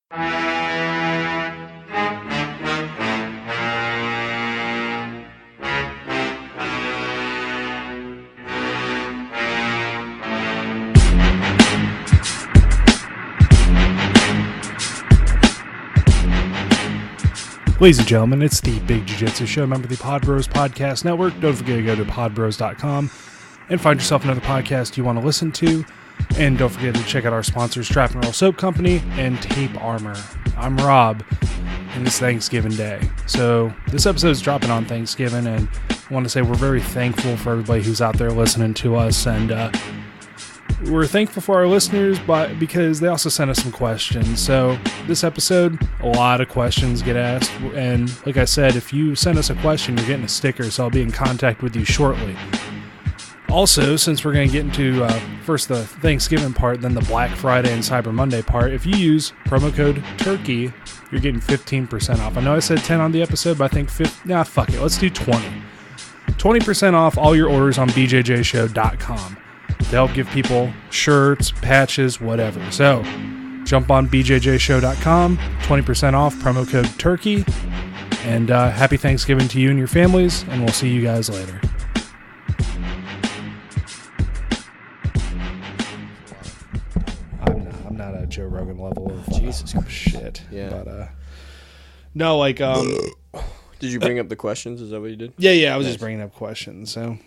Ladies and gentlemen, it's the Big Jiu-Jitsu Show, member of the Pod Bros Podcast Network. Don't forget to go to podbros.com and find yourself another podcast you want to listen to. And don't forget to check out our sponsors, Strap and Roll Soap Company and Tape Armor. I'm Rob, and it's Thanksgiving Day. So this episode is dropping on Thanksgiving, and I want to say we're very thankful for everybody who's out there listening to us. And we're thankful for our listeners, but because they also sent us some questions. So this episode, a lot of questions get asked. And like I said, if you send us a question, you're getting a sticker, so I'll be in contact with you shortly. Also, since we're going to get into first the Thanksgiving part, then the Black Friday and Cyber Monday part, if you use promo code TURKEY, you're getting 15% off. I know I said 10 on the episode, but I think fuck it, let's do 20. 20% off all your orders on bjjshow.com. To help give people shirts, patches, whatever. So, jump on bjjshow.com, 20% off, promo code TURKEY, and happy Thanksgiving to you and your families, and we'll see you guys later. I'm not a Joe Rogan level of Jesus Christ. Shit. Yeah. But, no, like, Did you bring up the questions? Is that what you did? Yeah, I was just bringing up questions, so...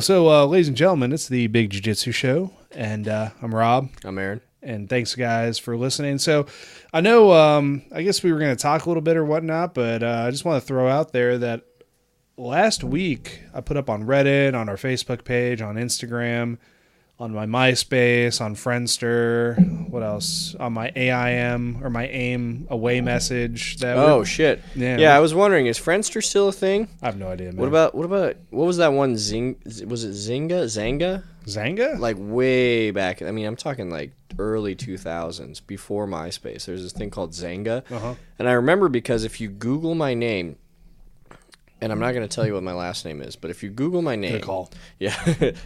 So, ladies and gentlemen, it's the Big Jiu-Jitsu Show, and I'm Rob. I'm Aaron. And thanks, guys, for listening. So, I know, I guess we were going to talk a little bit or whatnot, but I just want to throw out there that last week I put up on Reddit, on our Facebook page, on Instagram, on my MySpace, on Friendster, what else? On my AIM, or my AIM away message. Shit. Yeah, I was wondering, is Friendster still a thing? I have no idea, man. What was that one, was it Zynga? Zanga? Like way back, I mean, I'm talking like early 2000s, before MySpace. There's this thing called Zanga. Uh-huh. And I remember because if you Google my name, and I'm not going to tell you what my last name is, but if you Google my name... Good call. Yeah,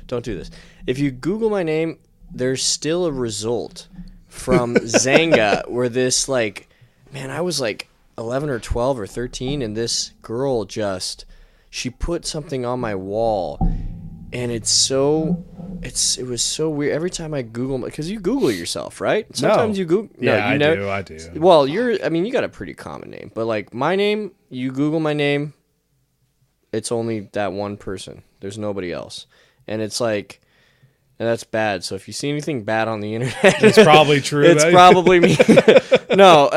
don't do this. If you Google my name, there's still a result from Zanga where this, like... Man, I was like 11 or 12 or 13, and this girl just... She put something on my wall, and it was so weird. Every time I Google... Because you Google yourself, right? Sometimes you Google... Yeah, no, I do. Well, you got a pretty common name, but like my name, you Google my name... It's only that one person. There's nobody else. And it's like, and that's bad. So if you see anything bad on the internet, it's probably true. It's probably me. No,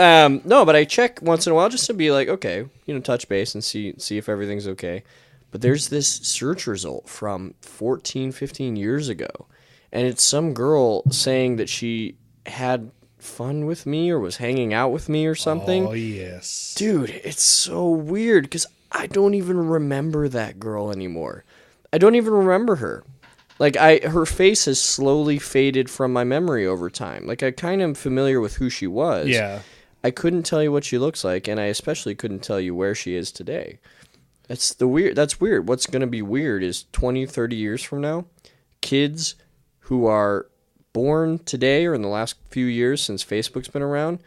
but I check once in a while just to be like, okay, touch base and see if everything's okay. But there's this search result from 14, 15 years ago. And it's some girl saying that she had fun with me or was hanging out with me or something. Oh, yes. Dude, it's so weird because I don't even remember that girl anymore. I don't even remember her. Like, her face has slowly faded from my memory over time. Like, I kind of am familiar with who she was. Yeah. I couldn't tell you what she looks like, and I especially couldn't tell you where she is today. That's weird. What's going to be weird is 20, 30 years from now, kids who are born today or in the last few years since Facebook's been around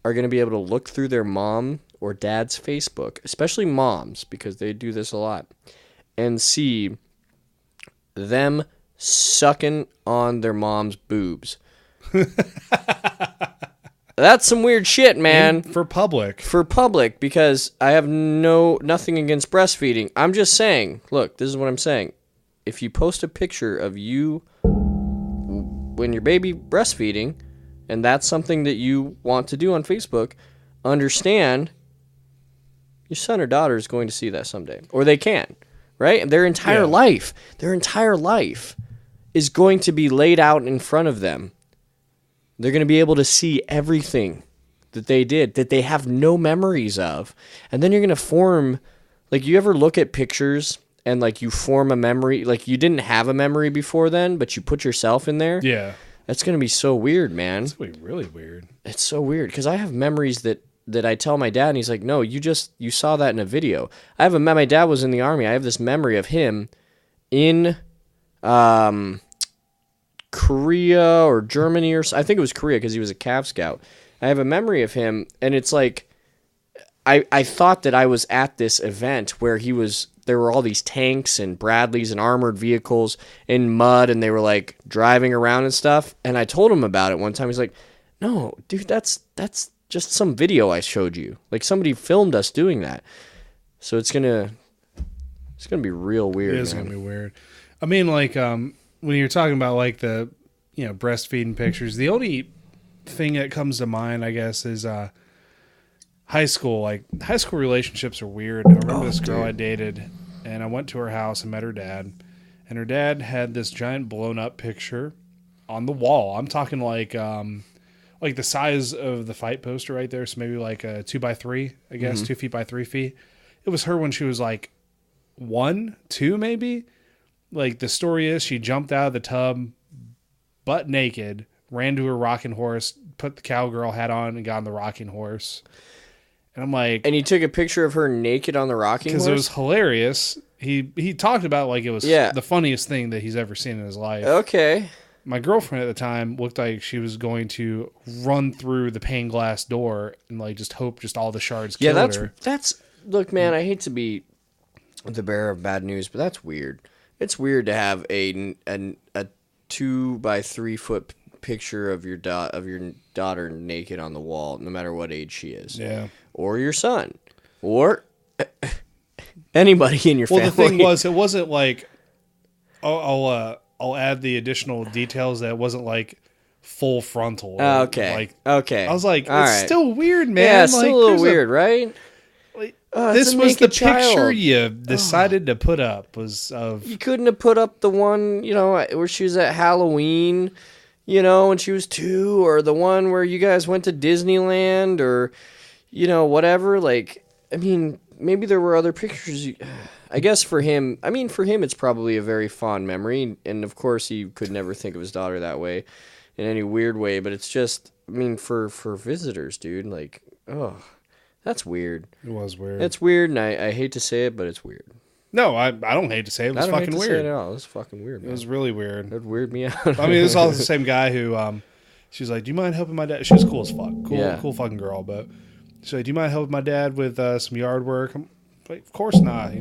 are going to be able to look through their mom or dad's Facebook, especially moms, because they do this a lot, and see them sucking on their mom's boobs. That's some weird shit, man. And for public, because I have nothing against breastfeeding. I'm just saying, look, this is what I'm saying. If you post a picture of you when your baby breastfeeding, and that's something that you want to do on Facebook, understand your son or daughter is going to see that someday. Or they can, right? Their entire life is going to be laid out in front of them. They're going to be able to see everything that they did, that they have no memories of. And then you're going to form, like, you ever look at pictures and, like, you form a memory, like, you didn't have a memory before then, but you put yourself in there? Yeah. That's going to be so weird, man. It's going to be really weird. It's so weird, because I have memories that I tell my dad, and he's like, no, you saw that in a video. My dad was in the Army. I have this memory of him in Korea or Germany I think it was Korea because he was a Cav Scout. I have a memory of him, and it's like I thought that I was at this event where there were all these tanks and Bradleys and armored vehicles in mud, and they were like driving around and stuff. And I told him about it one time. He's like, "No, dude, that's just some video I showed you. Like somebody filmed us doing that." So it's gonna be real weird. It is gonna be weird. I mean, like when you're talking about like the breastfeeding pictures, the only thing that comes to mind, I guess, is high school. Like high school relationships are weird. I remember this girl I dated, and I went to her house and met her dad, and her dad had this giant blown up picture on the wall. I'm talking like the size of the fight poster right there, so maybe like a 2x3, I guess, 2 feet by 3 feet. It was her when she was like 1, 2 maybe. Like the story is she jumped out of the tub butt naked, ran to her rocking horse, put the cowgirl hat on, and got on the rocking horse. And I'm like... And he took a picture of her naked on the rocking horse? Because it was hilarious. He talked about like it was the funniest thing that he's ever seen in his life. Okay. My girlfriend at the time looked like she was going to run through the pane glass door and like just hope just all the shards killed her. That's... Look, man, I hate to be the bearer of bad news, but that's weird. It's weird to have a 2 by 3 foot picture of your daughter naked on the wall, no matter what age she is. Yeah. Or your son. Or anybody in your family. Well, the thing was, it wasn't like... I'll add the additional details that it wasn't like full frontal. Okay. Okay. I was like, all it's right. Still weird, man. Yeah, it's like, still a little weird, right? This was the picture child. you decided to put up. Was of You couldn't have put up the one, where she was at Halloween, when she was 2, or the one where you guys went to Disneyland, or, whatever. Like, I mean, maybe there were other pictures. I guess for him, it's probably a very fond memory, and of course he could never think of his daughter that way, in any weird way. But it's just, for visitors, dude, like, oh. That's weird. It was weird. It's weird, and I hate to say it, but it's weird. No, I don't hate to say it. It was fucking weird. Say it at all. It was fucking weird, man. It was really weird. It weirded me out. I mean, it was all the same guy who, she was like, "Do you mind helping my dad?" She was cool as fuck. Cool fucking girl. But she's like, "Do you mind helping my dad with some yard work?" I'm like, "Of course not.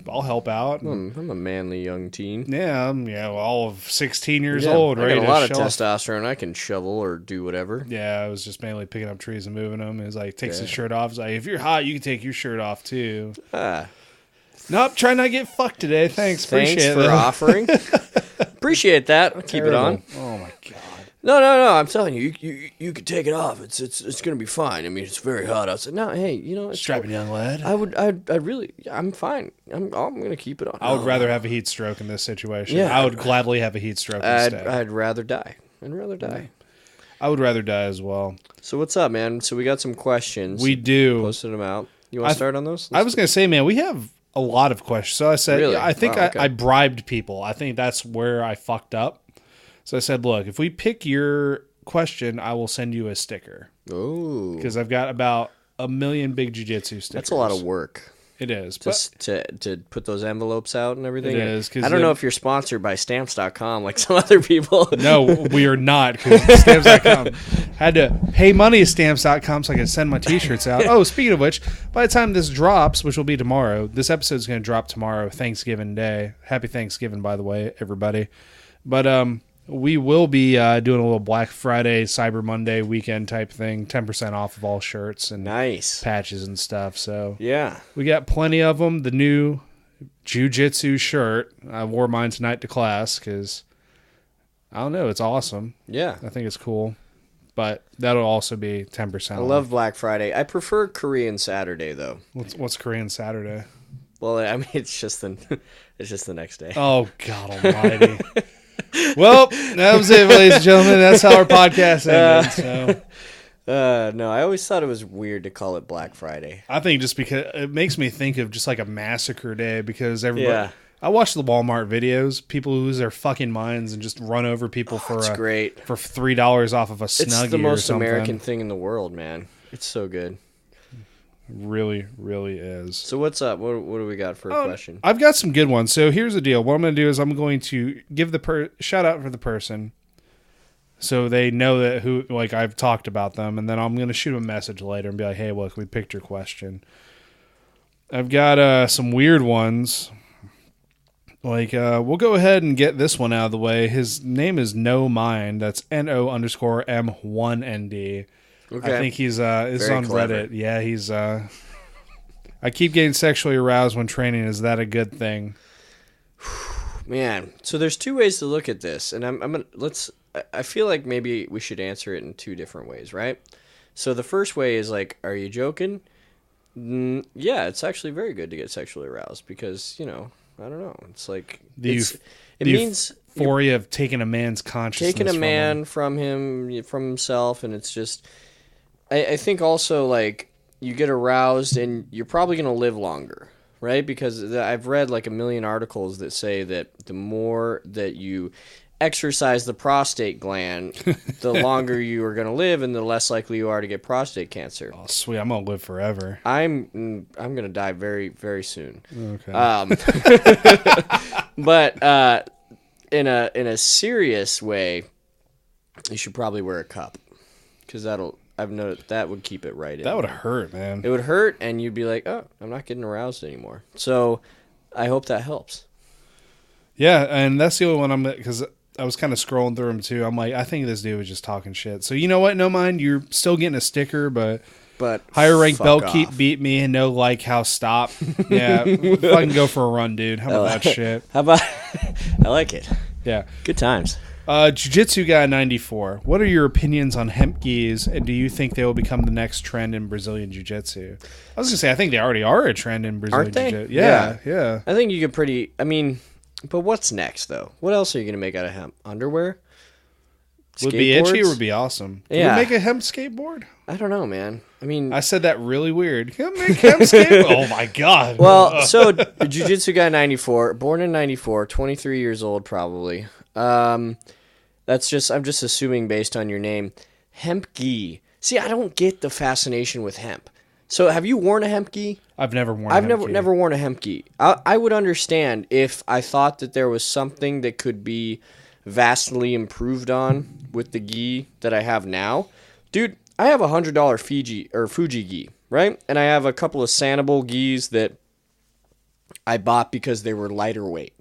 I'll help out." I'm a manly young teen. Yeah, I'm all of 16 years old. I got a lot of testosterone. I can shovel or do whatever. Yeah, I was just mainly picking up trees and moving them. It was like, takes his shirt off. It's like, if you're hot, you can take your shirt off too. Nope, try not to get fucked today. Thanks appreciate for offering. Appreciate that. I'll keep it on. Oh my god. No. I'm telling you, you could take it off. It's gonna be fine. I mean, it's very hot outside. No, hey, it's strapping young lad. I'm fine. I'm gonna keep it on. I would rather have a heat stroke in this situation. Yeah, I would gladly have a heat stroke instead. I'd rather die. I would rather die as well. So what's up, man? So we got some questions. We do. Posted them out. You want to start on those? I was gonna say, man, we have a lot of questions. So I said, really? I think I bribed people. I think that's where I fucked up. So I said, look, if we pick your question, I will send you a sticker. Oh. Because I've got about 1 million Big Jiu-Jitsu stickers. That's a lot of work. It is. To put those envelopes out and everything? It is. I don't know if you're sponsored by Stamps.com like some other people. No, we are not, because Stamps.com had to pay money to Stamps.com so I could send my t-shirts out. Oh, speaking of which, by the time this drops, which will be tomorrow, this episode is going to drop tomorrow, Thanksgiving Day. Happy Thanksgiving, by the way, everybody. But we will be doing a little Black Friday, Cyber Monday weekend type thing, 10% off of all shirts and patches and stuff. So yeah, we got plenty of them. The new Jiu-Jitsu shirt, I wore mine tonight to class because, I don't know, it's awesome. Yeah. I think it's cool. But that'll also be 10% off. I love Black Friday. I prefer Korean Saturday, though. What's Korean Saturday? Well, I mean, it's just the next day. Oh, God almighty. Well, that was it, ladies and gentlemen. That's how our podcast ended. No, I always thought it was weird to call it Black Friday. I think just because it makes me think of just like a massacre day because everybody. Yeah. I watch the Walmart videos. People lose their fucking minds and just run over people for $3 off of a Snuggie. It's the most or something. American thing in the world, man. It's so good. Really, really is. So what's up? What do we got for a question? I've got some good ones. So here's the deal. What I'm going to do is I'm going to give the shout out for the person, so they know that who, like, I've talked about them, and then I'm going to shoot them a message later and be like, hey, look, we picked your question. I've got some weird ones. Like, we'll go ahead and get this one out of the way. His name is No Mind. That's NO_M1ND. Okay. I think he's on clever. Reddit. Yeah, he's I keep getting sexually aroused when training. Is that a good thing? Man, so there's two ways to look at this, and I feel like maybe we should answer it in two different ways, right? So the first way is like, are you joking? Yeah, it's actually very good to get sexually aroused because, I don't know. It's like it means euphoria of taking a man's consciousness, taking a man from himself, and it's just. I think also, like, you get aroused and you're probably going to live longer, right? Because I've read like a million articles that say that the more that you exercise the prostate gland, the longer you are going to live and the less likely you are to get prostate cancer. Oh, sweet. I'm going to live forever. I'm going to die very, very soon. Okay. But in a serious way, you should probably wear a cup because I've noticed that would keep it right in. That would hurt, man. It would hurt, and you'd be like, oh, I'm not getting aroused anymore. So I hope that helps. Yeah, and that's the only one because I was kind of scrolling through them too. I'm like, I think this dude was just talking shit. So you know what? No mind, you're still getting a sticker, but higher rank Bellkeep beat me and no like how stop. Yeah, fucking go for a run, dude. How about that shit? How about? I like it. Yeah, good times. Jiu-Jitsu Guy 94. What are your opinions on hemp gis, and do you think they will become the next trend in Brazilian Jiu-Jitsu? I was gonna say I think they already are a trend in Brazilian Jiu-Jitsu. Yeah. I think you could but what's next though? What else are you gonna make out of hemp? Underwear? Would be itchy or would be awesome. Yeah. Can we make a hemp skateboard? I don't know, man. I mean, I said that really weird. Can we make hemp skateboard? Oh my god. Well, so Jiu-Jitsu Guy 94, born in 94, 23 years old probably. I'm just assuming based on your name. Hemp gi. See, I don't get the fascination with hemp. So, have you worn a hemp gi? I've never worn. I've never worn a hemp gi. I would understand if I thought that there was something that could be vastly improved on with the gi that I have now. Dude, I have $100 Fuji gi, right? And I have a couple of Sanibel gis that I bought because they were lighter weight.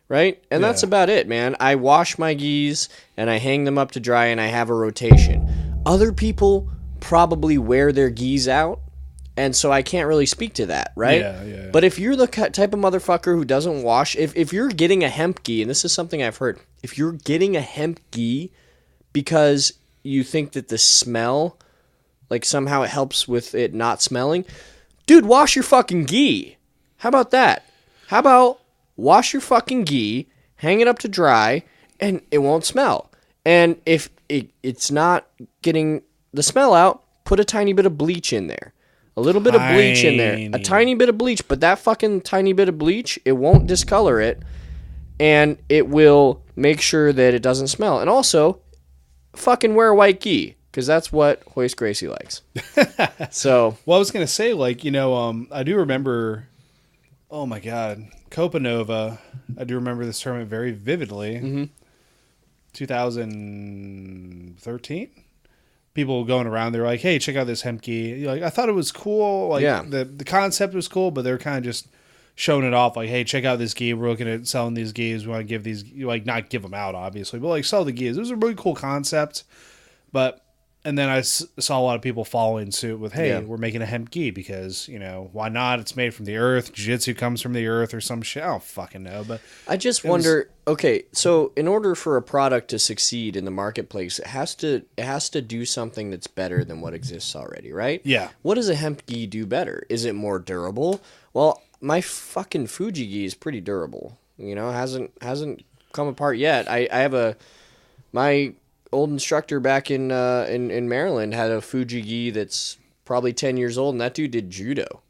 Right? And that's about it, man. I wash my gis and I hang them up to dry and I have a rotation. Other people probably wear their gis out, and so I can't really speak to that, right? Yeah. But if you're the type of motherfucker who doesn't wash, if you're getting a hemp gi, and this is something I've heard, if you're getting a hemp gi because you think that the smell, like somehow it helps with it not smelling, dude, wash your fucking gi. How about that? How about wash your fucking gi, hang it up to dry, and it won't smell. And if it's not getting the smell out, put a tiny bit of bleach in there. A little bit of bleach in there. A tiny bit of bleach, but that fucking tiny bit of bleach, it won't discolor it, and it will make sure that it doesn't smell. And also, fucking wear a white gi, because that's what Royce Gracie likes. So, well, I was going to say, like, I do remember, oh my God, Copa Nova. I do remember this tournament very vividly. Mm-hmm. 2013. People going around, they're like, "Hey, check out this hemp gi." Like, I thought it was cool. Like, the concept was cool, but they're kind of just showing it off. Like, "Hey, check out this gi. We're looking at selling these gis. We want to give these, like, not give them out, obviously, but like sell the gis." It was a really cool concept, but. And then I saw a lot of people following suit with, hey, we're making a hemp gi because, why not? It's made from the earth. Jiu-Jitsu comes from the earth or some shit. I don't fucking know. But I just wonder, okay, so in order for a product to succeed in the marketplace, it has to do something that's better than what exists already, right? Yeah. What does a hemp gi do better? Is it more durable? Well, my fucking Fuji gi is pretty durable. Hasn't come apart yet. I have my old instructor back in Maryland had a Fuji gi that's probably 10 years old, and that dude did judo.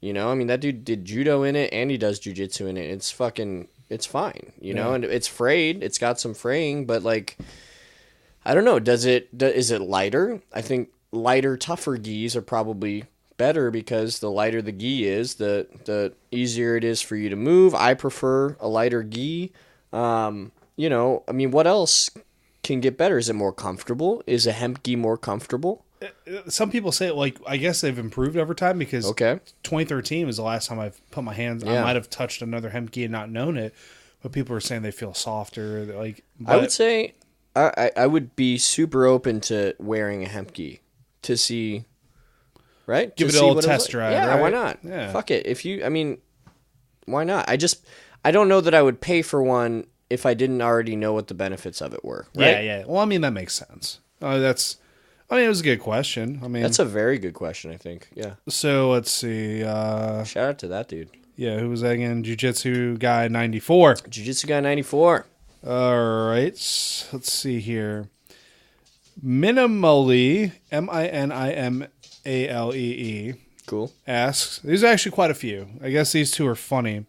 That dude did judo in it, and he does jujitsu in it. It's fine, and it's frayed. It's got some fraying, but like, I don't know. Is it lighter? I think lighter, tougher gis are probably better because the lighter the gi is, the easier it is for you to move. I prefer a lighter gi. You know, I mean, what else can get better? Is it more comfortable? Is a hemp gi more comfortable? Some people say, like, I guess they've improved over time because Okay. 2013 was the last time I've put my hands. I Yeah. might have touched another hemp gi and not known it, but people are saying they feel softer. Like, I would say I would be super open to wearing a hemp gi to see, right? Give To it a see little what it's test like. drive, Yeah, right? why not? Yeah. Fuck it. I mean, why not? I don't know that I would pay for one if I didn't already know what the benefits of it were. Right? Yeah, yeah. Well, I mean, that makes sense. It was a good question. I mean, That's a very good question, I think. Yeah. so let's see. Shout out to that dude. Yeah, who was that again? Jiu-Jitsu guy 94. Jiu-Jitsu guy 94. All right. Let's see here. Minimally, Minimale, Cool. asks, there's actually quite a few. I guess these two are funny.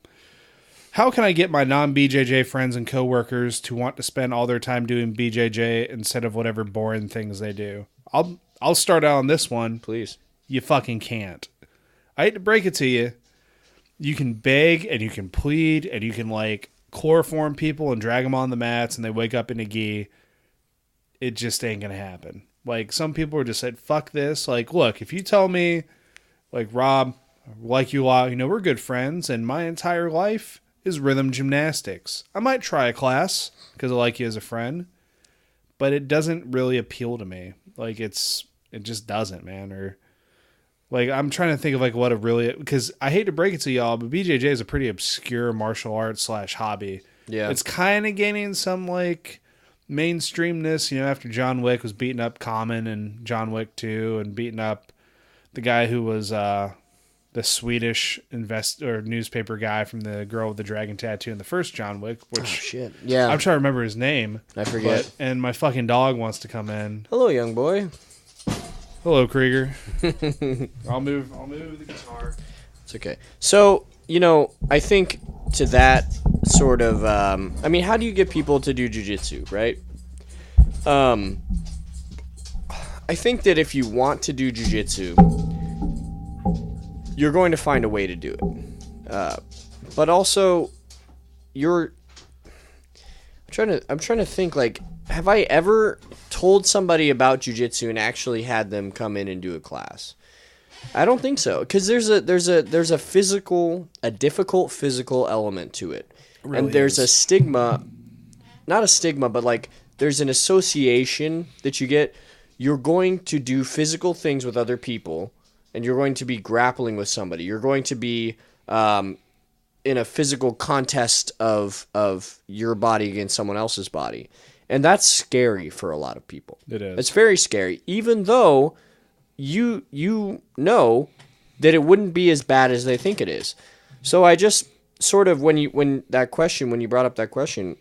How can I get my non-BJJ friends and coworkers to want to spend all their time doing BJJ instead of whatever boring things they do? I'll start out on this one. Please. You fucking can't. I hate to break it to you. You can beg and you can plead and you can like chloroform people and drag them on the mats and they wake up in a gi. It just ain't gonna happen. Like some people are just said, fuck this. Like, look, if you tell me, like Rob, I like you a lot, you know, we're good friends and my entire life is rhythm gymnastics. I might try a class because I like you as a friend, but it doesn't really appeal to me. Like it just doesn't, man. Or like I'm trying to think of like what a really, because I hate to break it to y'all, but BJJ is a pretty obscure martial arts / hobby. Yeah. It's kind of gaining some like mainstreamness, you know, after John Wick was beating up Common and John Wick 2 and beating up the guy who was the Swedish newspaper guy from the girl with the dragon tattoo in the first John Wick, which Shit. Yeah. I'm trying to remember his name. I forget. And my fucking dog wants to come in. Hello, young boy. Hello, Krieger. I'll move the guitar. It's okay. So, you know, I think to that sort of, I mean, how do you get people to do jujitsu, right? I think that if you want to do jujitsu, you're going to find a way to do it. But also, I'm trying to think, like, have I ever told somebody about jujitsu and actually had them come in and do a class? I don't think so, because there's a difficult physical element to it, Really and there's is. a stigma, not a stigma, but like there's an association that you get. You're going to do physical things with other people, and you're going to be grappling with somebody. You're going to be in a physical contest of your body against someone else's body, and that's scary for a lot of people. It is. It's very scary, even though you know that it wouldn't be as bad as they think it is. So I just sort of when you brought up that question,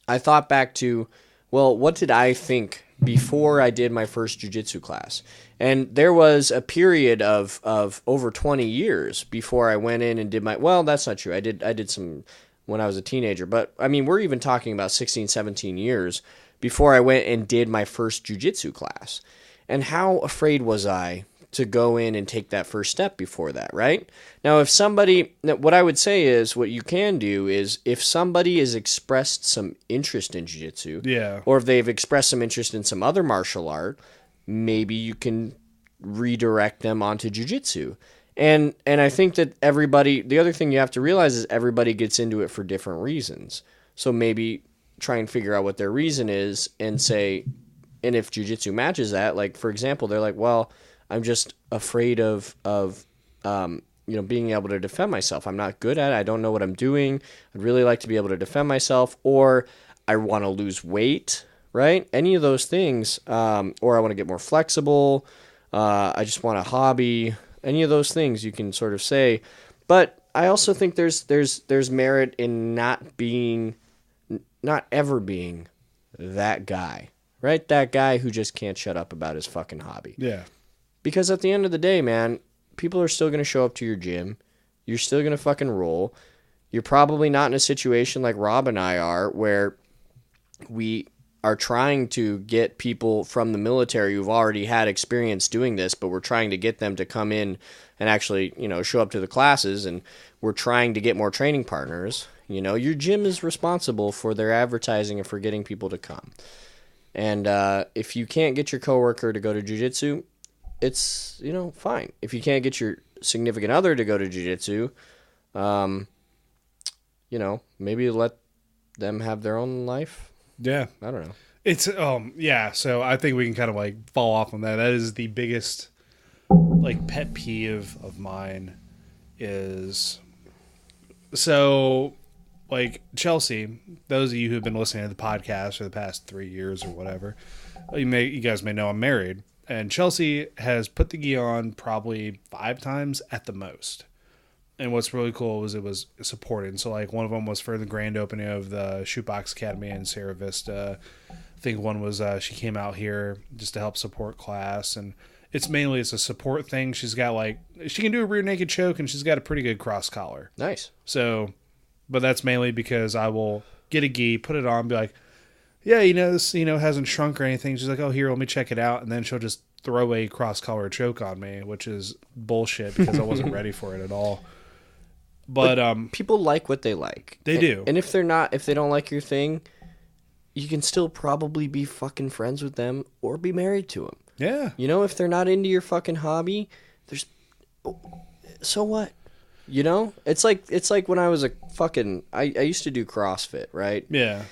I thought back to, well, what did I think before I did my first jiu-jitsu class? And there was a period of over 20 years before I went in and did well, that's not true. I did some when I was a teenager, but I mean, we're even talking about 16, 17 years before I went and did my first jiu-jitsu class. And how afraid was I to go in and take that first step before that, right? Now, what I would say is, what you can do is, if somebody has expressed some interest in jiu-jitsu, Yeah. or if they've expressed some interest in some other martial art, maybe you can redirect them onto jiu-jitsu. And I think that the other thing you have to realize is everybody gets into it for different reasons. So maybe try and figure out what their reason is and say, and if jiu-jitsu matches that, like, for example, they're like, well, I'm just afraid of being able to defend myself. I'm not good at it. I don't know what I'm doing. I'd really like to be able to defend myself, or I want to lose weight, right? Any of those things, or I want to get more flexible. I just want a hobby. Any of those things you can sort of say. But I also think there's merit in not ever being that guy, right? That guy who just can't shut up about his fucking hobby. Yeah. Because at the end of the day, man, people are still going to show up to your gym. You're still going to fucking roll. You're probably not in a situation like Rob and I are, where we are trying to get people from the military who've already had experience doing this, but we're trying to get them to come in and actually, show up to the classes, and we're trying to get more training partners. Your gym is responsible for their advertising and for getting people to come. And if you can't get your coworker to go to jiu-jitsu, it's, fine. If you can't get your significant other to go to jiu-jitsu, maybe let them have their own life. Yeah. I don't know. It's, so I think we can kind of like fall off on that. That is the biggest like pet peeve of mine is, so like Chelsea, those of you who've been listening to the podcast for the past 3 years or whatever, you guys may know I'm married, and Chelsea has put the gi on probably 5 times at the most. And what's really cool was it was supported. So like one of them was for the grand opening of the Shootbox Academy in Sierra Vista. I think one was she came out here just to help support class, and it's a support thing. She's got she can do a rear naked choke, and she's got a pretty good cross collar. Nice. So, but that's mainly because I will get a gi, put it on, be like, yeah, this hasn't shrunk or anything. She's like, oh, here, let me check it out, and then she'll just throw a cross collar choke on me, which is bullshit because I wasn't ready for it at all. But people like what they like. They do. And if they don't like your thing, you can still probably be fucking friends with them or be married to them. Yeah. If they're not into your fucking hobby, so what? It's like when I was I used to do CrossFit, right? Yeah.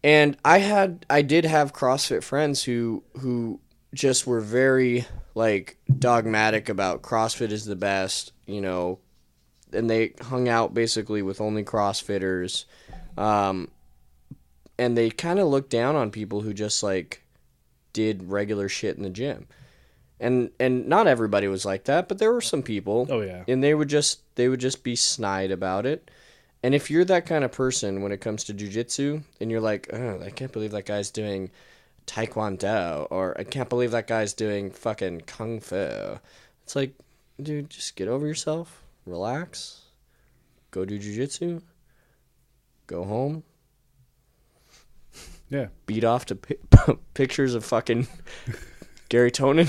And I did have CrossFit friends who just were very dogmatic about CrossFit is the best, and they hung out basically with only CrossFitters, and they kind of looked down on people who just did regular shit in the gym, and not everybody was like that, but there were some people. Oh yeah. And they would just be snide about it. And if you're that kind of person when it comes to jiu-jitsu, and you're like, oh, I can't believe that guy's doing taekwondo, or I can't believe that guy's doing fucking kung fu, it's like, dude, just get over yourself. Relax, go do jiu-jitsu, go home, yeah, beat off to pictures of fucking Gary Tonin,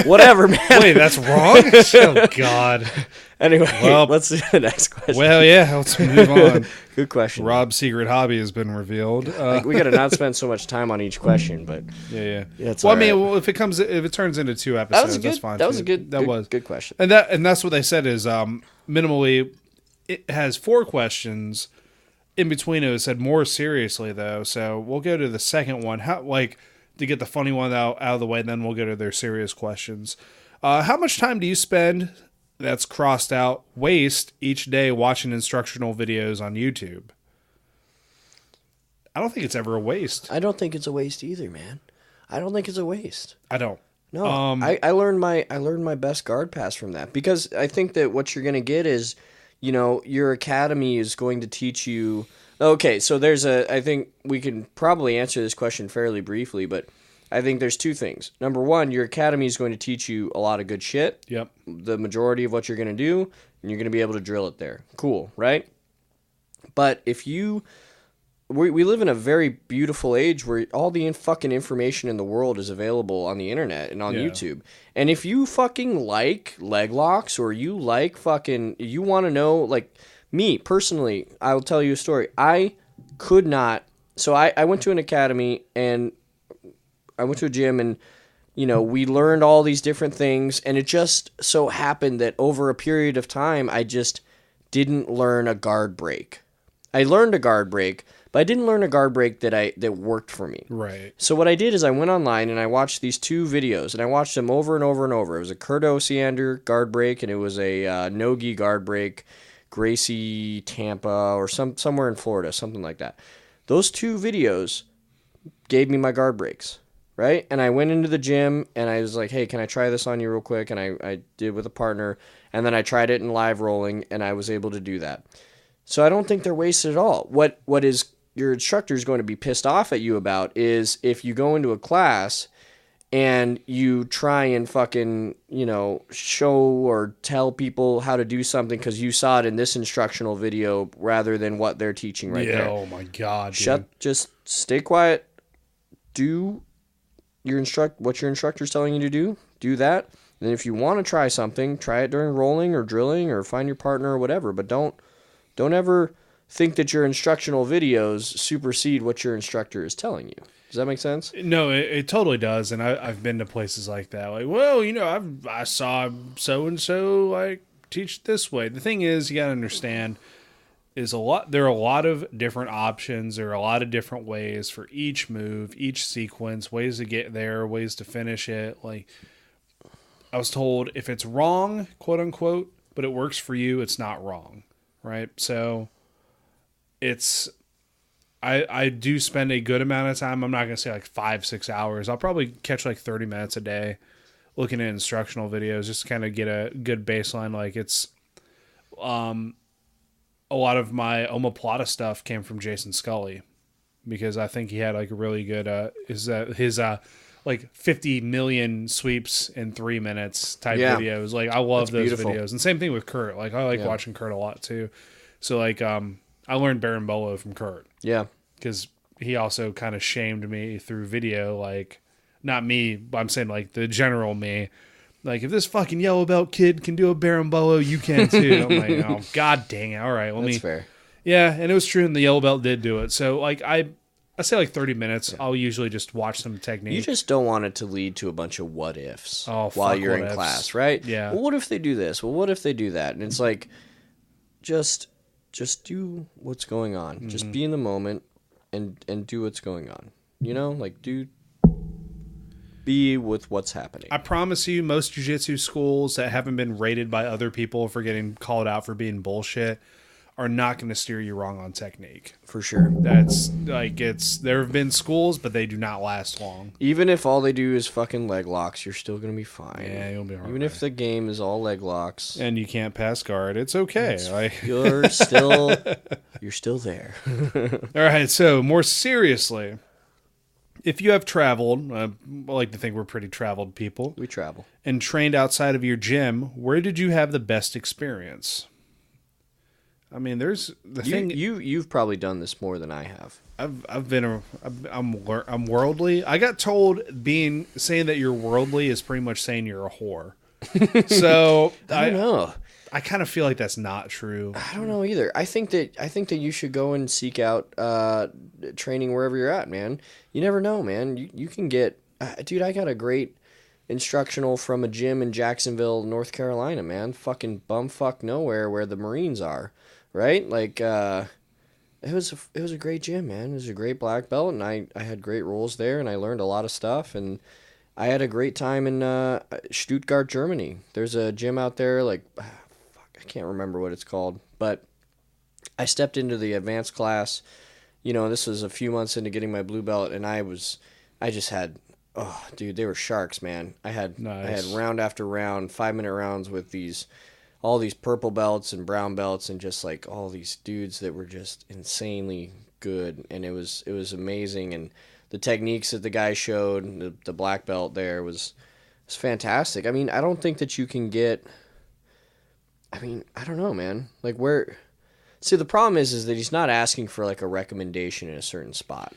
whatever, man. Wait, that's wrong? Oh, God. Anyway, let's do the next question. Well, yeah, let's move on. Good question. Rob's secret hobby has been revealed. We got to not spend so much time on each question, but yeah. It's well, all right. if it turns into 2 episodes, that's fine. That was a good question. And that's what they said is minimally. It has 4 questions. In between it said more seriously though, so we'll go to the second one. How to get the funny one out of the way, then we'll go to their serious questions. How much time do you spend? That's crossed out. Waste each day watching instructional videos on YouTube. I don't think it's ever a waste. I don't think it's a waste either, man. I don't think it's a waste. I don't. No, I learned my best guard pass from that, because I think that what you're gonna get is, your academy is going to teach you. Okay, so I think we can probably answer this question fairly briefly, but I think there's 2 things. Number 1, your academy is going to teach you a lot of good shit. Yep. The majority of what you're going to do, and you're going to be able to drill it there. Cool, right? But if we live in a very beautiful age where all the fucking information in the world is available on the internet and on YouTube. And if you fucking like leg locks, or you like you want to know, me personally, I will tell you a story. I could not. So I went to an academy, and I went to a gym, and we learned all these different things, and it just so happened that over a period of time, I just didn't learn a guard break. I learned a guard break, but I didn't learn a guard break that worked for me. Right. So what I did is I went online and I watched these 2 videos, and I watched them over and over and over. It was a Kurt Osiander guard break, and it was a no-gi guard break, Gracie Tampa, or somewhere in Florida, something like that. Those 2 videos gave me my guard breaks, right? And I went into the gym, and I was like, hey, can I try this on you real quick? And I did with a partner, and then I tried it in live rolling, and I was able to do that. So I don't think they're wasted at all. What is your instructor is going to be pissed off at you about is if you go into a class and you try and fucking, show or tell people how to do something because you saw it in this instructional video rather than what they're teaching right there. Oh my God, dude. Just stay quiet, do what your instructor's telling you to do that. And if you want to try something, try it during rolling or drilling or find your partner or whatever. But don't ever think that your instructional videos supersede what your instructor is telling you. Does that make sense? No, it totally does, and I've been to places like that. Like, well, I saw so and so like teach this way. The thing is, you gotta understand, there are a lot of different options. There are a lot of different ways for each move, each sequence, ways to get there, ways to finish it. Like, I was told, if it's wrong, quote unquote, but it works for you, it's not wrong, right? So I do spend a good amount of time. I'm not going to say like 5-6 hours. I'll probably catch like 30 minutes a day looking at instructional videos just to kind of get a good baseline. Like, it's a lot of my omoplata stuff came from Jason Scully, because I think he had like a really good his like 50 million sweeps in 3 minutes type videos. Like, I love those videos. And same thing with Kurt. Like, I like watching Kurt a lot too. So like I learned berimbolo from Kurt. Yeah. Because he also kind of shamed me through video. Like, not me, but I'm saying like the general me. Like, if this fucking yellow belt kid can do a berimbolo, you can too. I'm like, oh, god dang it. All right, That's fair. Yeah, and it was true, and the yellow belt did do it. So like I say like 30 minutes. I'll usually just watch some technique. You just don't want it to lead to a bunch of what ifs while you're in class, right? Yeah. Well, what if they do this? Well, what if they do that? And it's like, just do what's going on. Mm-hmm. Just be in the moment and do what's going on. Like, be with what's happening. I promise you, most jiu-jitsu schools that haven't been rated by other people for getting called out for being bullshit are not going to steer you wrong on technique. For sure. That's like, there have been schools, but they do not last long. Even if all they do is fucking leg locks, you're still going to be fine. Yeah, you'll be all right. Even if the game is all leg locks. And you can't pass guard, it's okay. You're still there. All right, so more seriously, if you have traveled, I like to think we're pretty traveled people. We travel. And trained outside of your gym, where did you have the best experience? I mean, there's the thing. You've probably done this more than I have. I'm worldly. I got told saying that you're worldly is pretty much saying you're a whore. So I don't know. I kind of feel like that's not true. I don't know either. I think that you should go and seek out training wherever you're at, man. You never know, man. You can get, dude. I got a great instructional from a gym in Jacksonville, North Carolina, man. Fucking bumfuck nowhere where the Marines are, right? Like, it was a great gym, man. It was a great black belt, and I had great roles there, and I learned a lot of stuff, and I had a great time in Stuttgart, Germany. There's a gym out there, like, I can't remember what it's called, but I stepped into the advanced class. This was a few months into getting my blue belt, and I just had, oh, dude, they were sharks, man. I had round after round, 5-minute rounds with all these purple belts and brown belts, and just like all these dudes that were just insanely good, and it was amazing, and the techniques that the guy showed, the black belt there was fantastic. I mean, I don't think that you can get. I mean, I don't know, man. Like, where... See, the problem is that he's not asking for, like, a recommendation in a certain spot.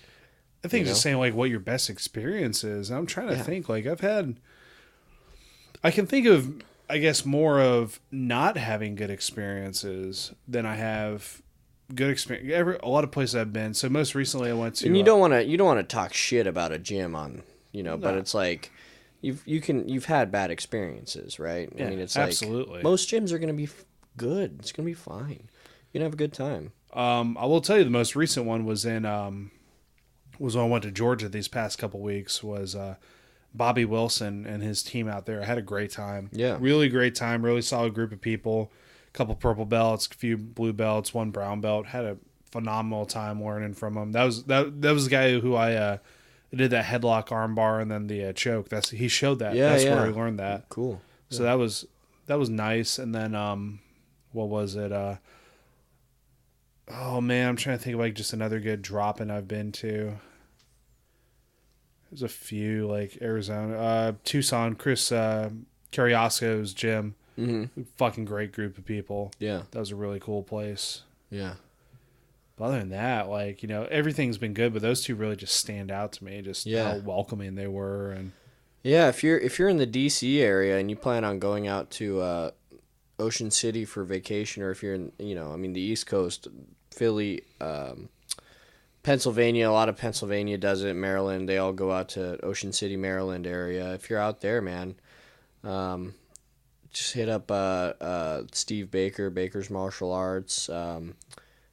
I think just saying, like, what your best experience is. I'm trying to think. Like, I can think of, I guess, more of not having good experiences than I have good experience. A lot of places I've been. So, most recently I went to... And you don't want to talk shit about a gym on, but it's like... You've had bad experiences, right? Yeah, I mean, it's absolutely. Like most gyms are going to be good. It's going to be fine. You're going to have a good time. I will tell you the most recent one was when I went to Georgia these past couple weeks, was Bobby Wilson and his team out there. I had a great time. Yeah. Really great time. Really solid group of people. A couple purple belts, a few blue belts, one brown belt. Had a phenomenal time learning from him. That was the guy who I did that headlock armbar and then the choke. He showed that. Yeah, That's where he learned that. Cool. So that was nice. And then what was it? Oh man, I'm trying to think of like just another good drop-in I've been to. There's a few, like Arizona, Tucson, Chris Cariasco's gym. Mm-hmm. Fucking great group of people. Yeah. That was a really cool place. Yeah. But other than that, like, everything's been good, but those two really just stand out to me, just how welcoming they were. And yeah, if you're in the DC area and you plan on going out to Ocean City for vacation, or if you're in, the East Coast, Philly, Pennsylvania, a lot of Pennsylvania does it, Maryland, they all go out to Ocean City, Maryland area. If you're out there, man, just hit up Steve Baker, Baker's Martial Arts,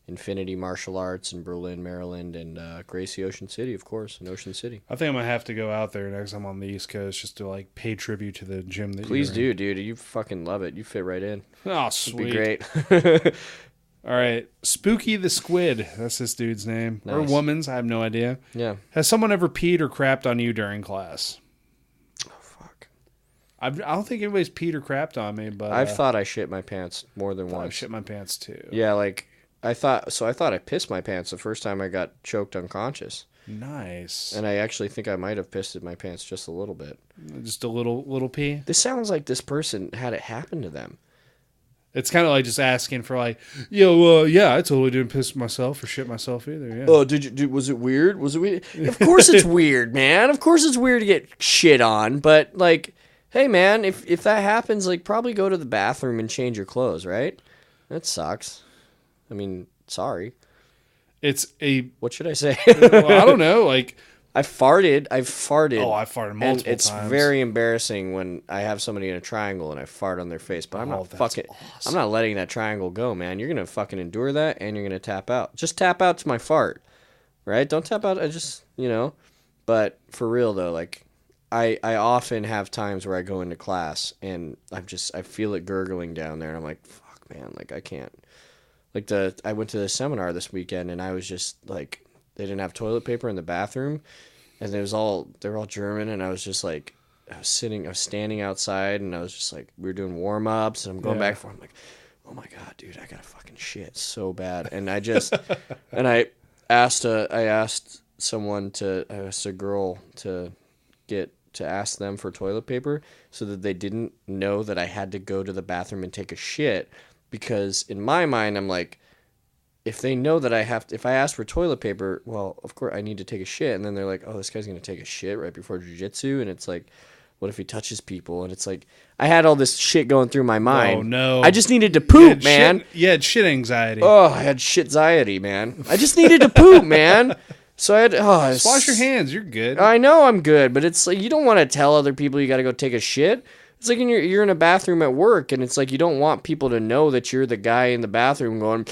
Infinity Martial Arts in Berlin, Maryland, and Gracie Ocean City, of course, in Ocean City. I think I'm going to have to go out there next time on the East Coast just to, like, pay tribute to the gym that Please do, dude. You fucking love it. You fit right in. Oh, sweet. It'd be great. All right. Spooky the Squid. That's this dude's name. Nice. Or woman's. I have no idea. Yeah. Has someone ever peed or crapped on you during class? Oh, fuck. I don't think anybody's peed or crapped on me, but... I've thought I shit my pants more than once. I've shit my pants, too. Yeah, like... I thought I pissed my pants the first time I got choked unconscious. Nice. And I actually think I might have pissed my pants just a little bit. Just a little pee? This sounds like this person had it happen to them. It's kind of like just asking for like, yeah, I totally didn't piss myself or shit myself either. Yeah. Oh, was it weird? Was it weird? Of course it's weird, man. Of course it's weird to get shit on. But like, hey, man, if that happens, like, probably go to the bathroom and change your clothes, right? That sucks. I mean, sorry. What should I say? Well, I don't know. Like, I've farted. Oh, I farted multiple times. And it's very embarrassing when I have somebody in a triangle and I fart on their face. But I'm not fucking. Awesome. I'm not letting that triangle go, man. You're gonna fucking endure that, and you're gonna tap out. Just tap out to my fart, right? Don't tap out. I just, But for real though, like, I often have times where I go into class and I feel it gurgling down there, and I'm like, fuck, man, like I can't. Like I went to the seminar this weekend and I was just like, they didn't have toilet paper in the bathroom, and they were all German, and I was just like, I was standing outside, and I was just like, we were doing warm ups, and I'm going back and forth. I'm like, oh my god, dude, I gotta fucking shit so bad, and I just and I asked a girl to ask them for toilet paper so that they didn't know that I had to go to the bathroom and take a shit. Because in my mind, I'm like, if they know that if I ask for toilet paper, well, of course I need to take a shit. And then they're like, oh, this guy's going to take a shit right before jiu-jitsu. And it's like, what if he touches people? And it's like, I had all this shit going through my mind. Oh, no. I just needed to poop, man. You had shit anxiety. Oh, I had shit-anxiety, man. I just needed to poop, man. So I had just wash your hands. You're good. I know I'm good, but it's like, you don't want to tell other people you got to go take a shit. It's like you're in a bathroom at work, and it's like you don't want people to know that you're the guy in the bathroom going,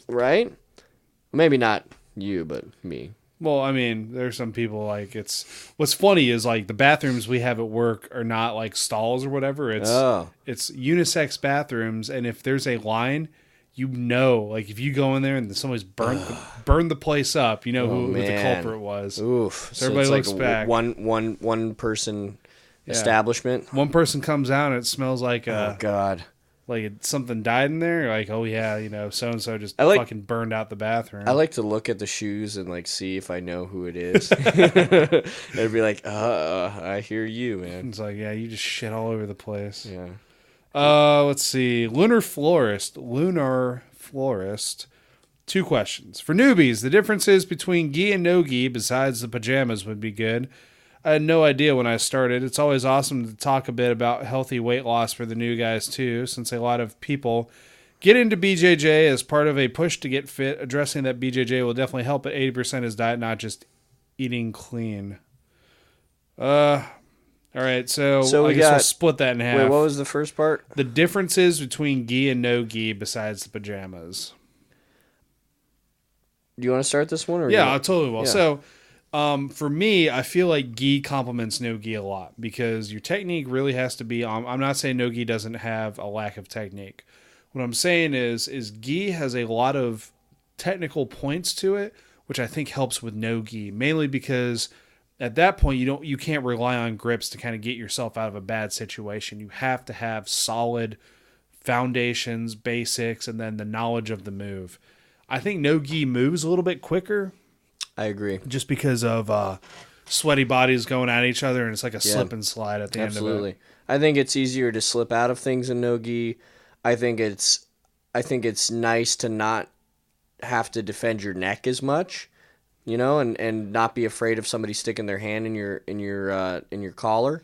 right? Maybe not you, but me. Well, I mean, there's some people like what's funny is like the bathrooms we have at work are not like stalls or whatever. It's unisex bathrooms, and if there's a line, like if you go in there and somebody's burned the place up, who the culprit was. Oof. So everybody looks back. One person. Establishment. One person comes out and it smells like oh god, like something died in there. Like, oh yeah, so and so just fucking burned out the bathroom. I like to look at the shoes and like see if I know who it is. It'd be like, I hear you, man. It's like, yeah, you just shit all over the place. Yeah. Let's see, Lunar Florist. 2 questions for newbies. The differences between gi and no gi, besides the pajamas, would be good. I had no idea when I started. It's always awesome to talk a bit about healthy weight loss for the new guys too, since a lot of people get into BJJ as part of a push to get fit. Addressing that BJJ will definitely help, but 80% is diet, not just eating clean. All right, so I guess we'll split that in half. Wait, what was the first part? The differences between gi and no gi besides the pajamas. Do you want to start this one? Or I totally will. Yeah. So for me, I feel like gi complements no gi a lot because your technique really has to be on. I'm not saying no gi doesn't have a lack of technique. What I'm saying is gi has a lot of technical points to it, which I think helps with no gi, mainly because at that point you can't rely on grips to kind of get yourself out of a bad situation. You have to have solid foundations, basics, and then the knowledge of the move. I think no gi moves a little bit quicker. I agree. Just because of sweaty bodies going at each other, and it's like a slip and slide at the end of it. Absolutely. I think it's easier to slip out of things in no gi. I think it's nice to not have to defend your neck as much, and not be afraid of somebody sticking their hand in your collar.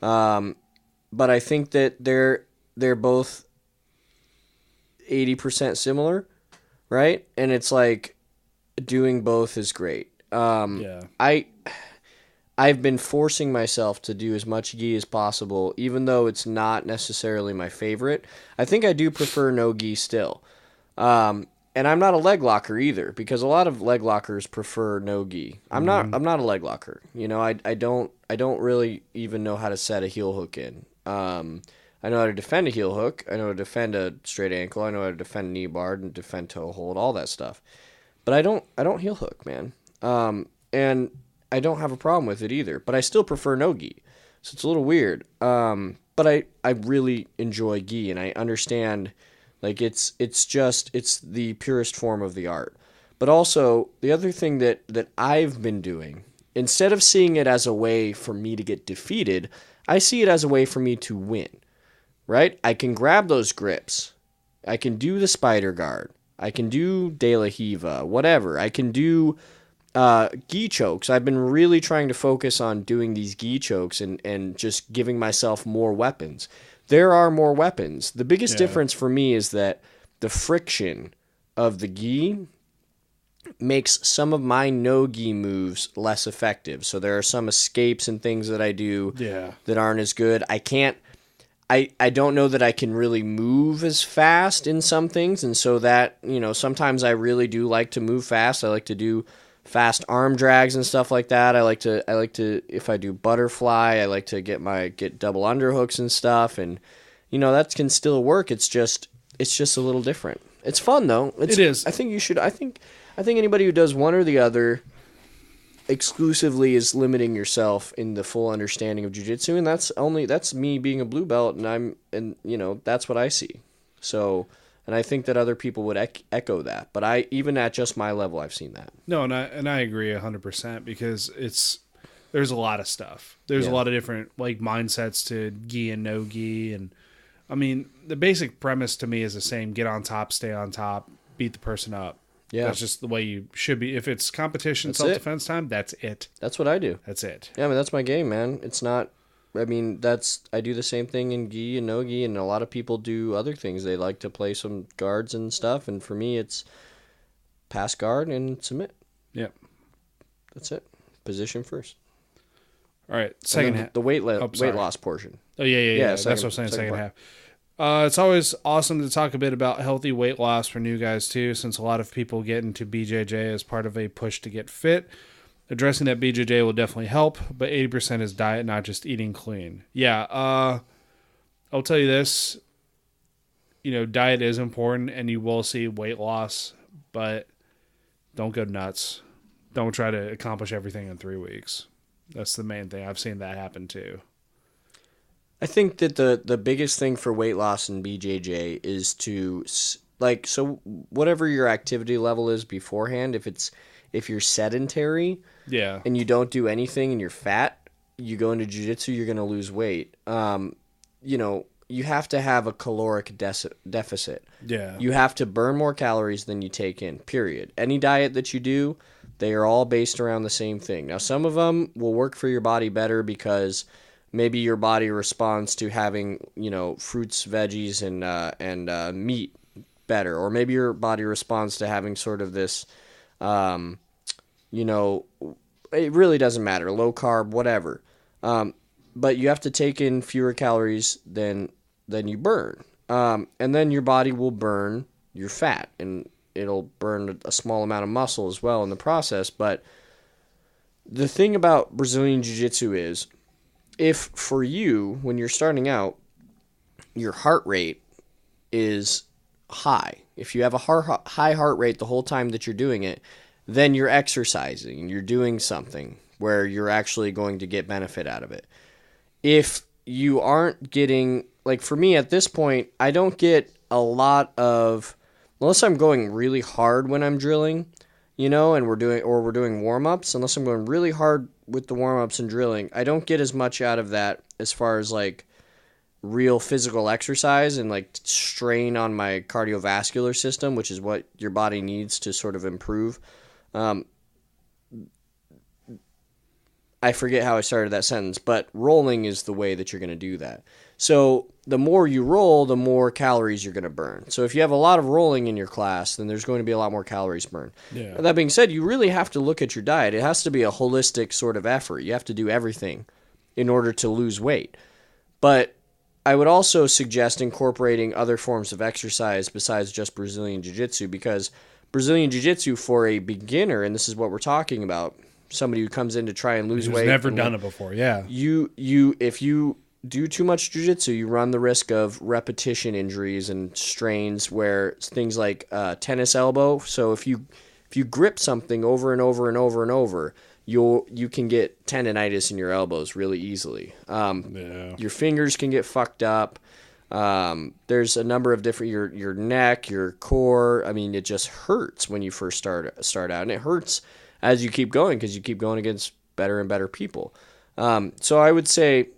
But I think that they're both 80% similar, right? And it's like doing both is great. Yeah. I've been forcing myself to do as much gi as possible, even though it's not necessarily my favorite. I think I do prefer no gi still. And I'm not a leg locker either, because a lot of leg lockers prefer no gi. I'm not a leg locker. I don't really even know how to set a heel hook in. I know how to defend a heel hook. I know how to defend a straight ankle. I know how to defend a knee bar and defend toe hold, all that stuff. But I don't heel hook, man. And I don't have a problem with it either. But I still prefer no gi. So it's a little weird. But I really enjoy gi, and I understand, like, it's the purest form of the art. But also, the other thing that I've been doing, instead of seeing it as a way for me to get defeated, I see it as a way for me to win, right? I can grab those grips. I can do the spider guard. I can do De La Hiva, whatever. I can do gi chokes. I've been really trying to focus on doing these gi chokes and just giving myself more weapons. There are more weapons. The biggest difference for me is that the friction of the gi makes some of my no-gi moves less effective. So there are some escapes and things that I do that aren't as good. I don't know that I can really move as fast in some things, and so that, sometimes I really do like to move fast. I like to do fast arm drags and stuff like that. I like to if I do butterfly, I like to get double underhooks and stuff, and that can still work. It's just a little different. It's fun though. It is. I think you should. I think anybody who does one or the other exclusively is limiting yourself in the full understanding of jiu-jitsu, and that's me being a blue belt, and that's what I see. So, and I think that other people would echo that, but even at just my level, I've seen that. No, and I agree 100%, because there's a lot of stuff. There's a lot of different, like, mindsets to gi and no gi, and I mean, the basic premise to me is the same: get on top, stay on top, beat the person up. Yeah, that's just the way you should be. If it's competition, self-defense time, that's it. That's what I do. That's it. Yeah, I mean, that's my game, man. It's not. I mean, I do the same thing in gi and no gi, and a lot of people do other things. They like to play some guards and stuff, and for me, it's pass guard and submit. Yep. That's it. Position first. All right, second half. The weight loss portion. Oh, yeah. That's what I'm saying, second half. It's always awesome to talk a bit about healthy weight loss for new guys, too, since a lot of people get into BJJ as part of a push to get fit. Addressing that BJJ will definitely help, but 80% is diet, not just eating clean. Yeah, I'll tell you this. Diet is important, and you will see weight loss, but don't go nuts. Don't try to accomplish everything in 3 weeks. That's the main thing. I've seen that happen, too. I think that the biggest thing for weight loss in BJJ is to, like, so whatever your activity level is beforehand, if you're sedentary, and you don't do anything and you're fat, you go into jiu-jitsu, you're going to lose weight. You have to have a caloric deficit. Yeah. You have to burn more calories than you take in, period. Any diet that you do, they are all based around the same thing. Now, some of them will work for your body better because maybe your body responds to having, fruits, veggies, and meat better. Or maybe your body responds to having sort of this, it really doesn't matter, low carb, whatever. But you have to take in fewer calories than you burn. And then your body will burn your fat, and it'll burn a small amount of muscle as well in the process. But the thing about Brazilian Jiu-Jitsu is, if for you, when you're starting out, your heart rate is high, if you have a high heart rate the whole time that you're doing it, then you're exercising and you're doing something where you're actually going to get benefit out of it. If you aren't getting, like for me at this point, I don't get a lot of, unless I'm going really hard when I'm drilling, and we're doing warm-ups, unless I'm going really hard with the warm-ups and drilling, I don't get as much out of that as far as like real physical exercise and like strain on my cardiovascular system, which is what your body needs to sort of improve. I forget how I started that sentence, but rolling is the way that you're going to do that. So the more you roll, the more calories you're going to burn. So if you have a lot of rolling in your class, then there's going to be a lot more calories burned. Yeah. That being said, you really have to look at your diet. It has to be a holistic sort of effort. You have to do everything in order to lose weight. But I would also suggest incorporating other forms of exercise besides just Brazilian Jiu-Jitsu, because Brazilian Jiu-Jitsu for a beginner, and this is what we're talking about, somebody who comes in to try and lose Who's weight. never done it before, yeah. If you do too much jiu-jitsu, you run the risk of repetition injuries and strains where things like tennis elbow. So if you grip something over and over and over and over, you can get tendonitis in your elbows really easily. Your fingers can get fucked up. There's a number of different your neck, your core. I mean, it just hurts when you first start out, and it hurts as you keep going because you keep going against better and better people. So I would say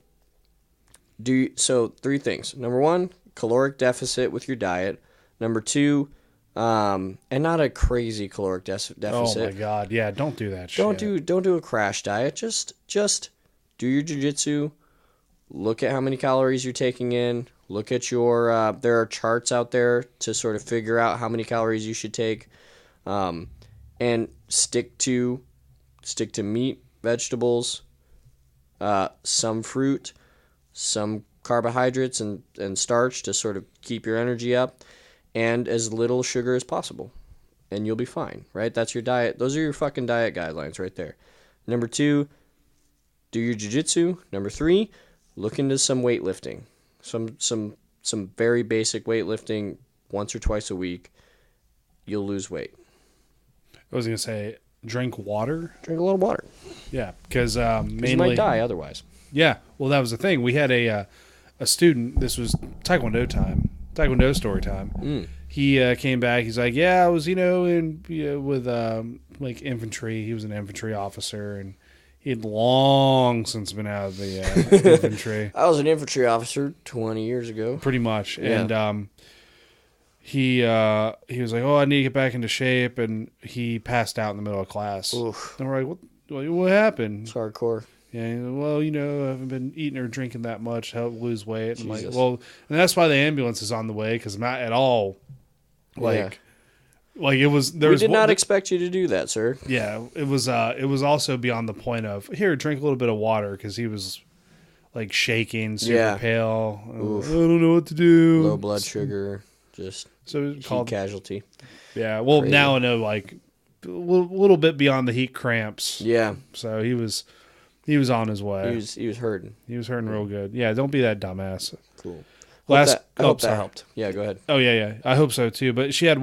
three things. Number one, caloric deficit with your diet. Number two, and not a crazy caloric deficit. Oh my god, yeah, don't do that shit. Don't do a crash diet. Just do your jiu-jitsu. Look at how many calories you're taking in. Look at your there are charts out there to sort of figure out how many calories you should take. And stick to meat, vegetables, some fruit, some carbohydrates and starch to sort of keep your energy up, and as little sugar as possible. And you'll be fine, right? That's your diet. Those are your fucking diet guidelines right there. Number two, do your jiu-jitsu. Number three, look into some weightlifting. Some very basic weightlifting once or twice a week. You'll lose weight. I was going to say, drink water. Drink a little water. Yeah, because mainly... you might die otherwise. Yeah, well, that was the thing. We had a student, this was Taekwondo story time. He came back, he's like, yeah, I was, with like infantry. He was an infantry officer, and he had long since been out of the infantry. I was an infantry officer 20 years ago. Pretty much. Yeah. And he was like, oh, I need to get back into shape, and he passed out in the middle of class. Oof. And we're like, what happened? It's hardcore. Yeah, he's like, well, I haven't been eating or drinking that much to help lose weight. And I'm Jesus. like, well, and that's why the ambulance is on the way, because I'm not at all, like it was. We did not expect you to do that, sir. Yeah, it was also beyond the point of, here, drink a little bit of water, because he was like shaking, super pale. I don't know what to do. Low blood sugar, just heat casualty. Yeah, well, Crazy. now I know, like, a little bit beyond the heat cramps. Yeah. So he was on his way. He was hurting. He was hurting real good. Yeah, don't be that dumbass. Cool. I hope that helped. Yeah, go ahead. Oh, yeah. I hope so, too. But she had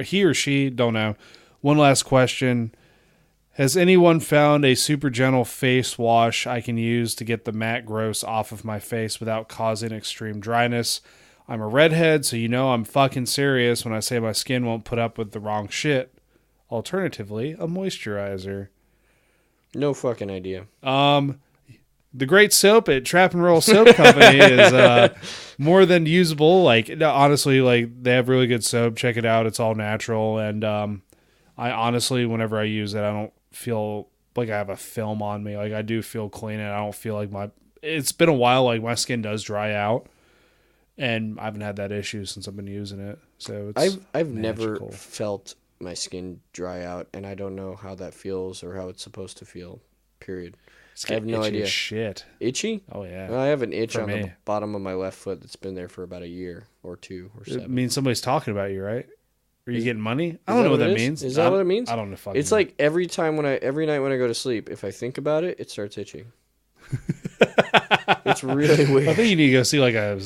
he or she, don't know, one last question. Has anyone found a super gentle face wash I can use to get the matte gross off of my face without causing extreme dryness? I'm a redhead, so I'm fucking serious when I say my skin won't put up with the wrong shit. Alternatively, a moisturizer. No fucking idea. The great soap at Trap and Roll Soap Company is more than usable. Like, honestly, like, they have really good soap. Check it out. It's all natural. And I honestly, whenever I use it, I don't feel like I have a film on me. Like, I do feel clean, and I don't feel like it's been a while. Like, my skin does dry out, and I haven't had that issue since I've been using it. So it's I've magical. never felt my skin dry out, and I don't know how that feels or how it's supposed to feel. Period. I have no idea. Shit. Itchy? Oh yeah. I have an itch For on me. the bottom of my left foot that's been there for about a year or two or It 7. means somebody's talking about you, right? Are you getting money? I don't know what that means. Is that what it means? I don't know. Fucking It's like every night when I go to sleep, if I think about it, it starts itching. It's really weird. I think you need to go see like a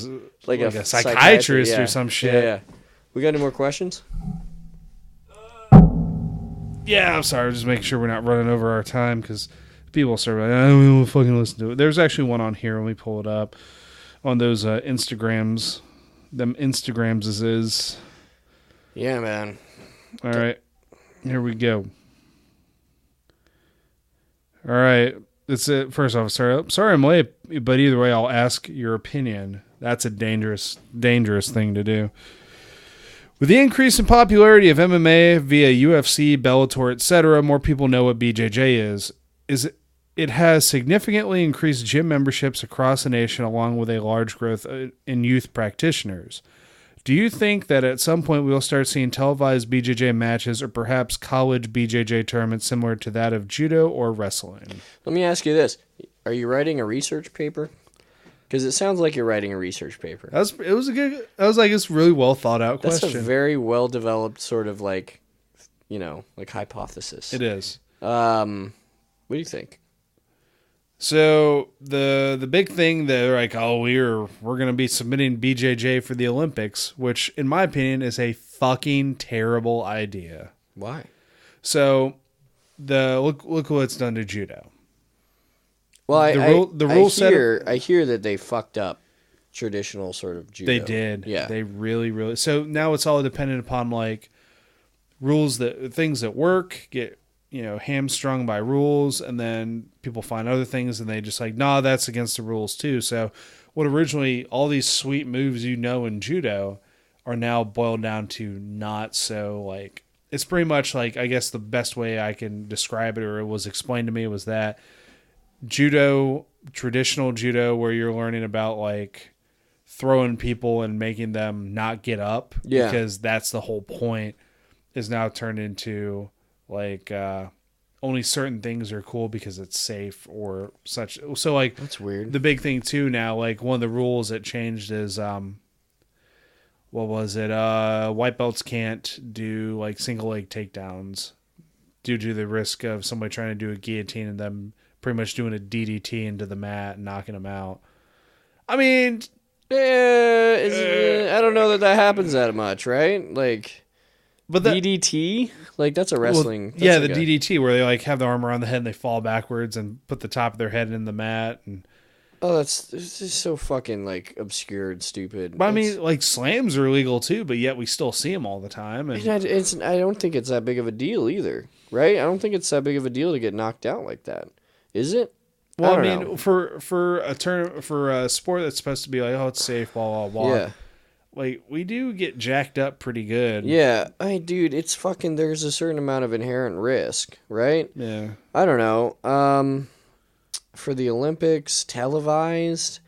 psychiatrist or some shit. Yeah. We got any more questions? Yeah, I'm sorry. Just making sure we're not running over our time, because people start like, I don't want to fucking listen to it. There's actually one on here when we pull it up on those Instagrams. Them Instagrams is. Yeah, man. All right. Here we go. All right. That's it. First off, sorry I'm late, but either way, I'll ask your opinion. That's a dangerous thing to do. With the increase in popularity of MMA via UFC, Bellator, etc., more people know what BJJ is. It has significantly increased gym memberships across the nation, along with a large growth in youth practitioners. Do you think that at some point we'll start seeing televised BJJ matches or perhaps college BJJ tournaments similar to that of judo or wrestling? Let me ask you this. Are you writing a research paper? Because it sounds like you're writing a research paper. It's really well thought out question. That's a very well developed sort of like hypothesis. It is. What do you think? So the big thing that they're like, oh, we're going to be submitting BJJ for the Olympics, which in my opinion is a fucking terrible idea. Why? So look what it's done to judo. Well, I hear that they fucked up traditional sort of judo. They did. Yeah. They really, really. So now it's all dependent upon like things that work get hamstrung by rules, and then people find other things and they just like, nah, that's against the rules too. So what originally all these sweet moves in judo are now boiled down to not so like, it's pretty much like, I guess the best way I can describe it, or it was explained to me, was that judo, traditional judo, where you're learning about like throwing people and making them not get up, because that's the whole point, is now turned into like only certain things are cool because it's safe or such. So like, that's weird. The big thing too now, like one of the rules that changed is what was it? White belts can't do like single leg takedowns due to the risk of somebody trying to do a guillotine and them pretty much doing a DDT into the mat and knocking them out. I mean, I don't know that happens that much, right? Like, but DDT, like that's a wrestling. Well, yeah, the DDT where they like have the arm around the head and they fall backwards and put the top of their head in the mat. And it's just so fucking like obscure and stupid. But I mean, like slams are illegal too, but yet we still see them all the time. And I don't think it's that big of a deal either, right? I don't think it's that big of a deal to get knocked out like that. Is it? Well, I mean, for a sport that's supposed to be like, oh, it's safe, blah blah blah. Yeah. Like, we do get jacked up pretty good. Yeah. Dude, it's fucking, there's a certain amount of inherent risk, right? Yeah. I don't know. For the Olympics, televised,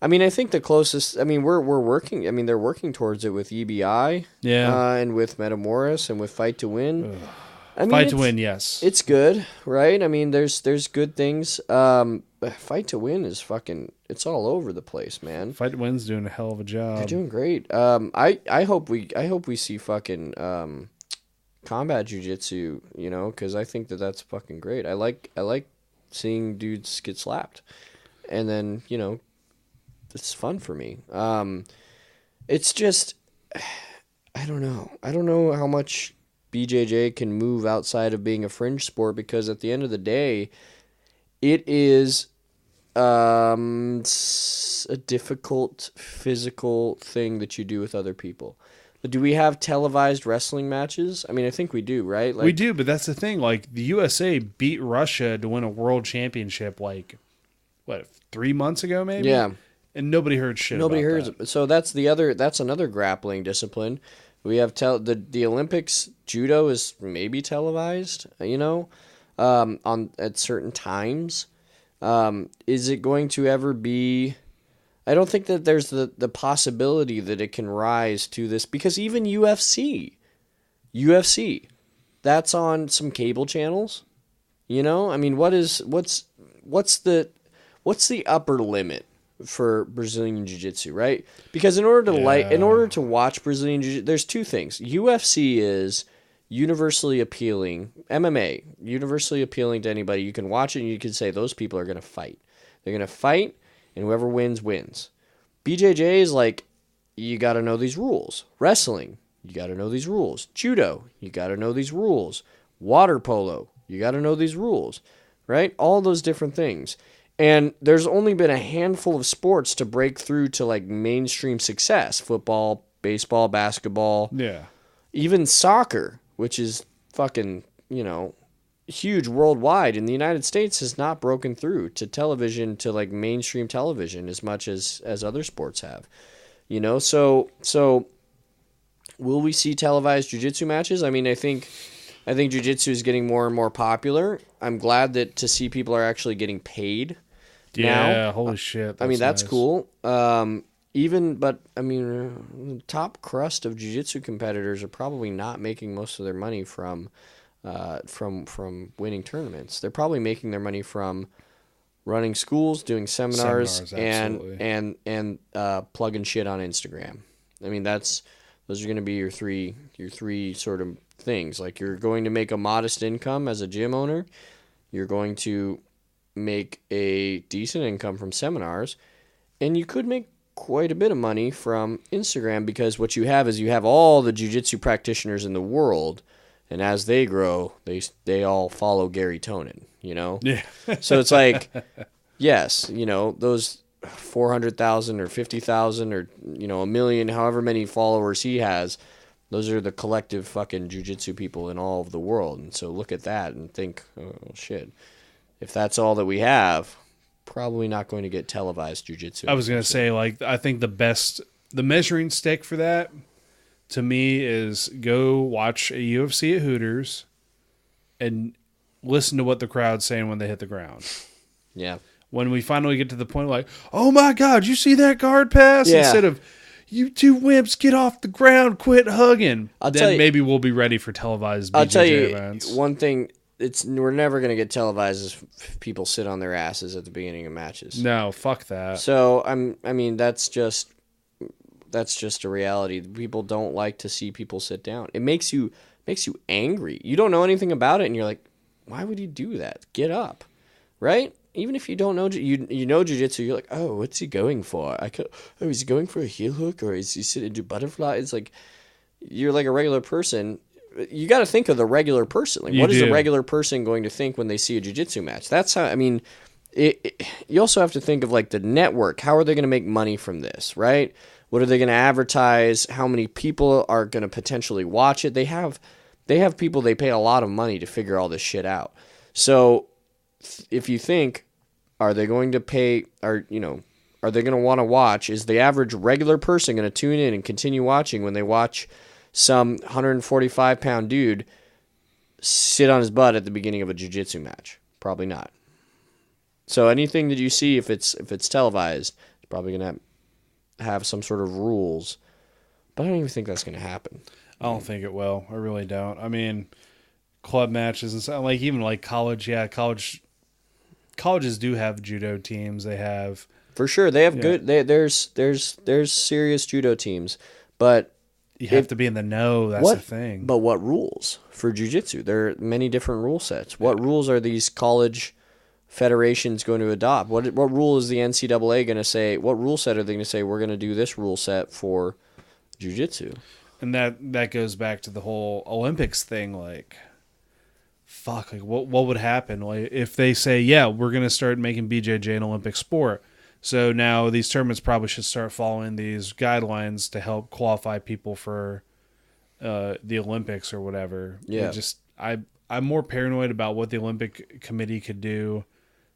I mean, I think the closest, I mean, we're working, I mean, they're working towards it with EBI. Yeah. And with Metamoris and with Fight to Win. Ugh. I mean, Fight to Win, yes. It's good, right? I mean, there's good things. Fight to Win is fucking, it's all over the place, man. Fight to Win's doing a hell of a job. They're doing great. I hope we see fucking combat jiu-jitsu, because I think that's fucking great. I like seeing dudes get slapped, and then it's fun for me. It's just, I don't know how much BJJ can move outside of being a fringe sport, because at the end of the day, it is a difficult physical thing that you do with other people. Do we have televised wrestling matches? I mean, I think we do, right? We do, but that's the thing. Like, the USA beat Russia to win a world championship, 3 months ago, maybe? Yeah. And nobody heard shit about that. So that's another grappling discipline. We have the Olympics. Judo is maybe televised, on at certain times. Is it going to ever be? I don't think that there's the possibility that it can rise to this, because even UFC, that's on some cable channels. I mean, what's the upper limit for Brazilian Jiu-Jitsu, right? Because in order to watch Brazilian Jiu-Jitsu, there's two things. UFC is universally appealing. MMA, universally appealing to anybody. You can watch it and you can say those people are going to fight. They're going to fight, and whoever wins, wins. BJJ is like, you got to know these rules. Wrestling, you got to know these rules. Judo, you got to know these rules. Water polo, you got to know these rules, right? All those different things. And there's only been a handful of sports to break through to like mainstream success. Football, baseball, basketball. Yeah. Even soccer, which is fucking, huge worldwide, and the United States has not broken through to television, to like mainstream television as much as other sports have. So will we see televised jiu-jitsu matches? I mean, I think jiu-jitsu is getting more and more popular. I'm glad that to see people are actually getting paid now. Yeah, holy shit. I mean, that's nice. cool. The top crust of jiu-jitsu competitors are probably not making most of their money from winning tournaments. They're probably making their money from running schools, doing seminars, absolutely. and plugging shit on Instagram. I mean, those are going to be your three sort of things. Like, you're going to make a modest income as a gym owner. You're going to make a decent income from seminars, and you could make quite a bit of money from Instagram, because what you have is you have all the jiu-jitsu practitioners in the world, and as they grow, they all follow Gary Tonin, Yeah. So it's like, yes, those 400,000 or 50,000 or a million, however many followers he has, those are the collective fucking jiu-jitsu people in all of the world. And so look at that and think, oh shit, if that's all that we have, probably not going to get televised jiu-jitsu. I was going to say, like, I think the measuring stick for that, to me, is go watch a UFC at Hooters and listen to what the crowd's saying when they hit the ground. Yeah. When we finally get to the point, like, oh my God, you see that guard pass? Yeah. Instead of, you two wimps, get off the ground, quit hugging. Then maybe we'll be ready for televised BJJ I'll tell you events. one thing. We're never going to get televised if people sit on their asses at the beginning of matches. No, fuck that. So that's just a reality. People don't like to see people sit down. It makes you angry. You don't know anything about it, and you're like, why would he do that? Get up, right? Even if you don't know you know jiu-jitsu, you're like, oh, what's he going for? Is he going for a heel hook, or is he sitting to butterfly? It's like, you're like a regular person. You got to think of the regular person. Like, what is the regular person going to think when they see a jiu-jitsu match? That's how. I mean, you also have to think of like the network. How are they going to make money from this, right? What are they going to advertise? How many people are going to potentially watch it? They have people they pay a lot of money to figure all this shit out. So if you think, are they going to pay? Are they going to want to watch? Is the average regular person going to tune in and continue watching when they watch some 145-pound dude sit on his butt at the beginning of a jiu-jitsu match? Probably not. So anything that you see, if it's televised, it's probably going to have some sort of rules. But I don't even think that's going to happen. I don't think it will. I really don't. I mean, club matches and stuff, like even like college. Yeah, colleges do have judo teams. They have, for sure, they have good. There's serious judo teams, but you have to be in the know. That's the thing. But what rules for jiu-jitsu? There are many different rule sets. What rules are these college federations going to adopt? What rule is the NCAA going to say? What rule set are they going to say, we're going to do this rule set for jiu-jitsu? And that goes back to the whole Olympics thing. Like, fuck, like what would happen like if they say, yeah, we're going to start making BJJ an Olympic sport? So now these tournaments probably should start following these guidelines to help qualify people for the Olympics or whatever. Yeah. I'm more paranoid about what the Olympic Committee could do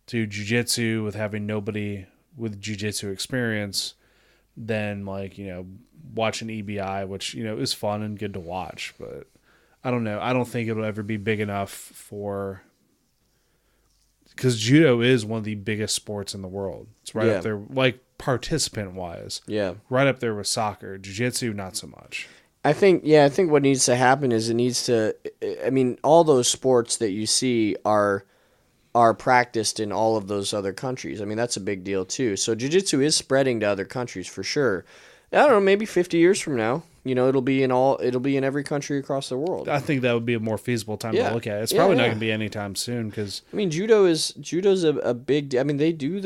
to jiu-jitsu with having nobody with jiu-jitsu experience than watching EBI, which, is fun and good to watch. But I don't know. I don't think it'll ever be big enough for... Because judo is one of the biggest sports in the world. It's right up there, like participant-wise. Yeah. Right up there with soccer. Jiu-jitsu, not so much. I think what needs to happen is all those sports that you see are practiced in all of those other countries. I mean, that's a big deal too. So jiu-jitsu is spreading to other countries for sure. I don't know, maybe 50 years from now, it'll be in every country across the world. I think that would be a more feasible time to look at. It's probably not going to be anytime soon because I mean, judo's a big. I mean, they do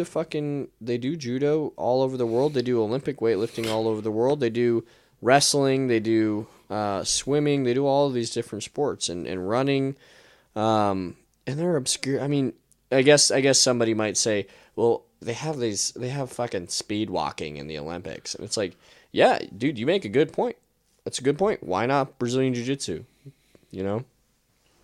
judo all over the world. They do Olympic weightlifting all over the world. They do wrestling. They do swimming. They do all of these different sports and running. And they're obscure. I mean, I guess somebody might say, well, they have fucking speed walking in the Olympics, and it's like, yeah, dude, you make a good point. That's a good point. Why not Brazilian Jiu-Jitsu?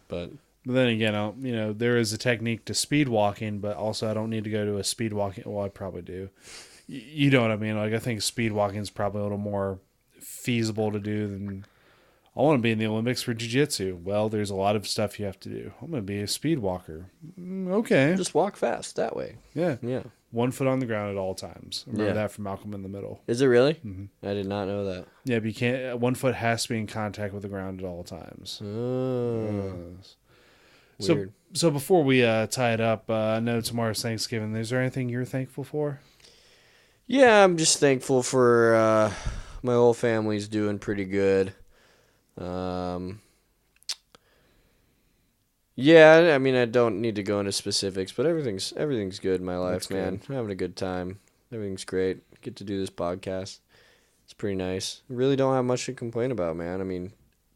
But But then again, there is a technique to speed walking, but also I don't need to go to a speed walking. Well, I probably do. You know what I mean? Like, I think speed walking is probably a little more feasible to do than I want to be in the Olympics for jiu-jitsu. Well, there's a lot of stuff you have to do. I'm going to be a speed walker. Okay. Just walk fast that way. Yeah. Yeah. 1 foot on the ground at all times. Remember Yeah. that from Malcolm in the Middle. Is it really? Mm-hmm. I did not know that. Yeah, but you can't. 1 foot has to be in contact with the ground at all times. Oh. Weird. So before we tie it up, I know tomorrow's Thanksgiving. Is there anything you're thankful for? Yeah, I'm just thankful for my whole family's doing pretty good. Yeah, I mean, I don't need to go into specifics, but everything's good in my life, That's man. good. I'm having a good time. Everything's great. Get to do this podcast. It's pretty nice. I really don't have much to complain about, man. I mean,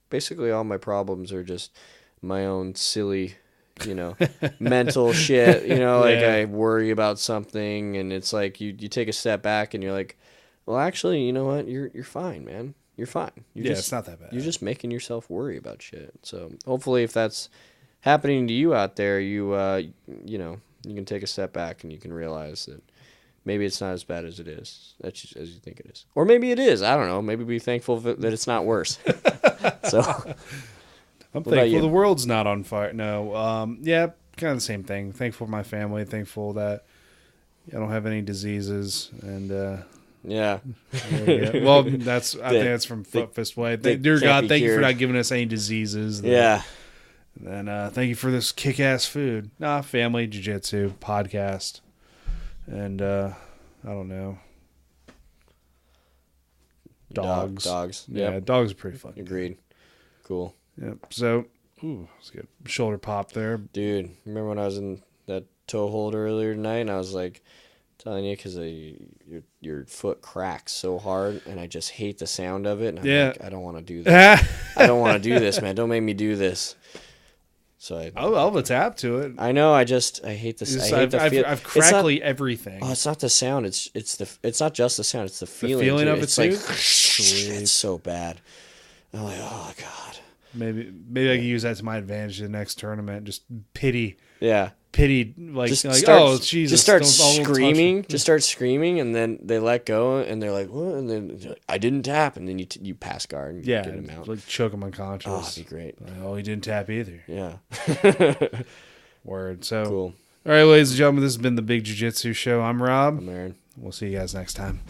basically all my problems are just my own silly, mental shit. Like Yeah. I worry about something, and it's like you take a step back and you're like, well, actually, you know what? You're fine, man. You're fine. It's not that bad. You're just making yourself worry about shit. So hopefully, if that's happening to you out there, you can take a step back and you can realize that maybe it's not as bad as it is, as you think it is, or maybe it is. I don't know. Maybe be thankful that it's not worse. So I'm about thankful you? the world's not on fire. No, yeah, kind of the same thing. Thankful for my family. Thankful that I don't have any diseases. And yeah, well, I think that's from Foot Fist Way. Dear can't God, be thank you for cured. not giving us any diseases. yeah. And thank you for this kick-ass food. Family, jiu-jitsu, podcast, and I don't know. Dogs. Dogs. Yeah, Yep. dogs are pretty fun. Agreed. Cool. Yep. So, that's good. Shoulder pop there. Dude, remember when I was in that toe hold earlier tonight, and I was like telling you because your foot cracks so hard, and I just hate the sound of it. And I'm like, I don't want to do this. I don't want to do this, man. Don't make me do this. So I'll have a tap to it. I know. I hate this. I hate the feel. I've crackly everything. Oh, it's not the sound. It's not just the sound. It's the feeling. The feeling too. of it it's too? like Sweet. it's so bad. I'm like, oh god. Maybe I can use that to my advantage in the next tournament. Just pity, Yeah. like, Just like start, oh Jesus! Just start don't touch screaming. me. Just start screaming, and then they let go, and they're like, "What?" And then I didn't tap, and then you pass guard and Yeah, get him out. like choke him unconscious. Oh, that'd be great. Oh, he didn't tap either. Yeah. Word. So, Cool. all right, ladies and gentlemen, this has been the Big Jiu-Jitsu Show. I'm Rob. I'm Aaron. We'll see you guys next time.